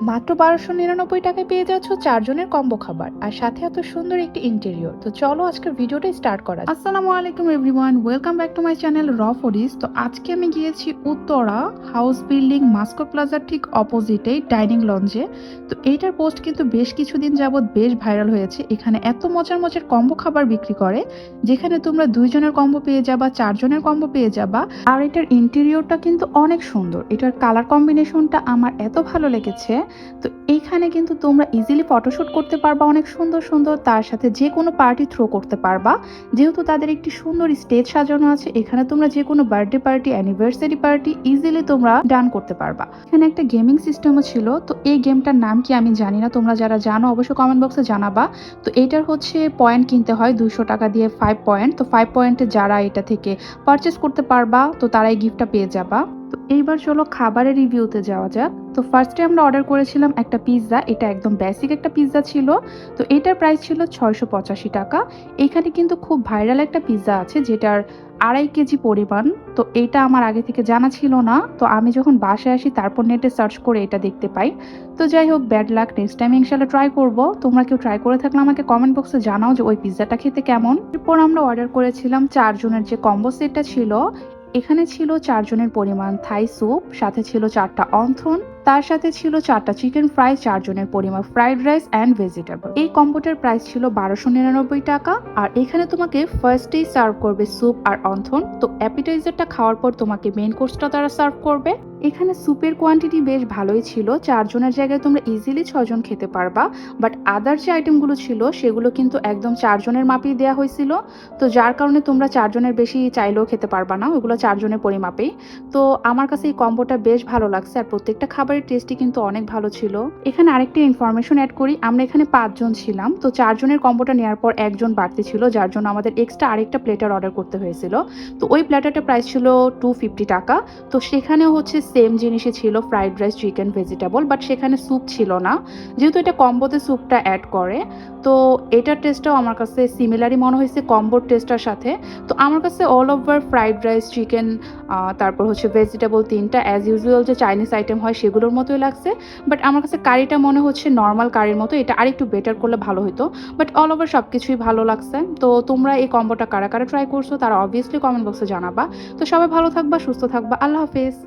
মাত্র ১২৯৯ টাকায় পেয়ে যাচ্ছ ৪ জনের কম্বো খাবার আর সাথে এত সুন্দর একটি ইন্টেরিয়র। তো চলো আজকের ভিডিওটা স্টার্ট করা যাক। আসসালামু আলাইকুম everyone, welcome back to my channel র ফুডিজ। তো আজকে আমি গিয়েছি উত্তরা হাউস বিল্ডিং মাস্কো প্লাজার ঠিক অপোজিটে ডাইনিং লঞ্জে। তো এইটার পোস্ট কিন্তু বেশ কিছুদিন যাবত বেশ ভাইরাল হয়েছে। এখানে এত মজার মজার কম্বো খাবার বিক্রি করে যেখানে তোমরা ২ জনের কম্বো পেয়ে যাবা, ৪ জনের কম্বো পেয়ে যাবা। আর এটার ইন্টেরিয়রটা কিন্তু অনেক সুন্দর। এটার কালার কম্বিনেশনটা আমার এত ভালো লেগেছে। তো এইখানে কিন্তু তোমরা ইজিলি ফটোশুট করতে পারবা অনেক সুন্দর সুন্দর, তার সাথে যে কোনো পার্টি থ্রো করতে পারবা। যেহেতু তাদের একটি সুন্দর স্টেজ সাজানো আছে, এখানে তোমরা যে কোনো birthday party, anniversary party easily তোমরা ডান করতে পারবা। এখানে একটা গেমিং সিস্টেমও ছিল। তো এই গেমটার নাম কি আমি জানি না, তোমরা যারা জানো অবশ্যই কমেন্ট বক্সে জানাবা। তো এটার হচ্ছে পয়েন্ট কিনতে হয় 200 টাকা দিয়ে 5 পয়েন্ট। তো 5 পয়েন্টে যারা এটা থেকে পারচেস করতে পারবা তো তারাই গিফটটা পেয়ে যাবা। তো এইবার চলো খাবারের রিভিউতে যাওয়া যাক। তো ফার্স্টে আমরা অর্ডার করেছিলাম একটা পিৎজা। এটা একদম বেসিক একটা পিৎজা ছিল। তো এটার প্রাইস ছিল 685 টাকা। এখানে কিন্তু খুব ভাইরাল একটা পিৎজা আছে যেটার 2.5 কেজি পরিমাণ। তো এটা আমার আগে থেকে জানা ছিল না। তো আমি যখন বাসায় আসি তারপর নেটে সার্চ করে এটা দেখতে পাই। তো যাই হোক, ব্যাড লাক, নেক্সট টাইম ইনশাল্লাহ ট্রাই করব। তোমরা কেউ ট্রাই করে থাকলে আমাকে কমেন্ট বক্সে জানাও যে ওই পিৎজাটা খেতে কেমন। এরপর আমরা অর্ডার করেছিলাম 4 জনের যে কম্বো সেটটা ছিল। এখানে ছিল 4 জনের পরিমাণ থাই স্যুপ, সাথে ছিল 4টা অন্থন, তার সাথে ছিল 4টা চিকেন ফ্রাই, 4 জনের পরিমাণ ফ্রাইড রাইস অ্যান্ড ভেজিটেবল। এই কম্বোটার প্রাইস ছিল 1299 টাকা। আর এখানে তোমাকে ফার্স্টেই সার্ভ করবে স্যুপ আর অন্থন। তো অ্যাপিটাইজারটা খাওয়ার পর তোমাকে মেইন কোর্সটা তারা সার্ভ করবে। এখানে স্যুপের কোয়ান্টিটি বেশ ভালোই ছিল। 4 জনের জায়গায় তোমরা ইজিলি 6 জন খেতে পারবা। বাট আদার যে আইটেমগুলো ছিল সেগুলো কিন্তু একদম 4 জনের মাপেই দেওয়া হয়েছিল। তো যার কারণে তোমরা 4 জনের বেশি চাইলেও খেতে পারবা না, ওগুলো 4 জনের পরিমাপেই। তো আমার কাছে এই কম্বোটা বেশ ভালো লাগছে আর প্রত্যেকটা খাবারের টেস্টই কিন্তু অনেক ভালো ছিল। এখানে আরেকটা ইনফরমেশন অ্যাড করি, আমরা এখানে 5 জন ছিলাম। তো 4 জনের কম্বোটা নেওয়ার পর একজন বাড়তি ছিল, যার জন্য আমাদের এক্সট্রা আরেকটা প্লেটার অর্ডার করতে হয়েছিল। তো ওই প্লেটারটার প্রাইস ছিল 250 টাকা। তো সেখানেও হচ্ছে সেম জিনিসই ছিল, fried rice, chicken, vegetable, but সেখানে স্যুপ ছিল না। যেহেতু এটা কম্বোতে স্যুপটা অ্যাড করে, তো এটার টেস্টটাও আমার কাছে সিমিলারই মনে হয়েছে কম্বোর টেস্টটার সাথে। তো আমার কাছে all over fried rice, chicken, তারপর হচ্ছে ভেজিটেবল 3টা অ্যাজ ইউজুয়াল যে চাইনিজ আইটেম হয় সেগুলোর মতোই লাগছে। বাট আমার কাছে কারিটা মনে হচ্ছে নর্মাল কারির মতো, এটা আরেকটু বেটার করলে ভালো হতো। বাট অল ওভার সব কিছুই ভালো লাগছে। তো তোমরা এই কম্বোটা কারা কারা ট্রাই করছো তারা অবভিয়াসলি কমেন্ট বক্সে জানাবা। তো সবাই ভালো থাকবা, সুস্থ থাকবা, আল্লাহ হাফেজ।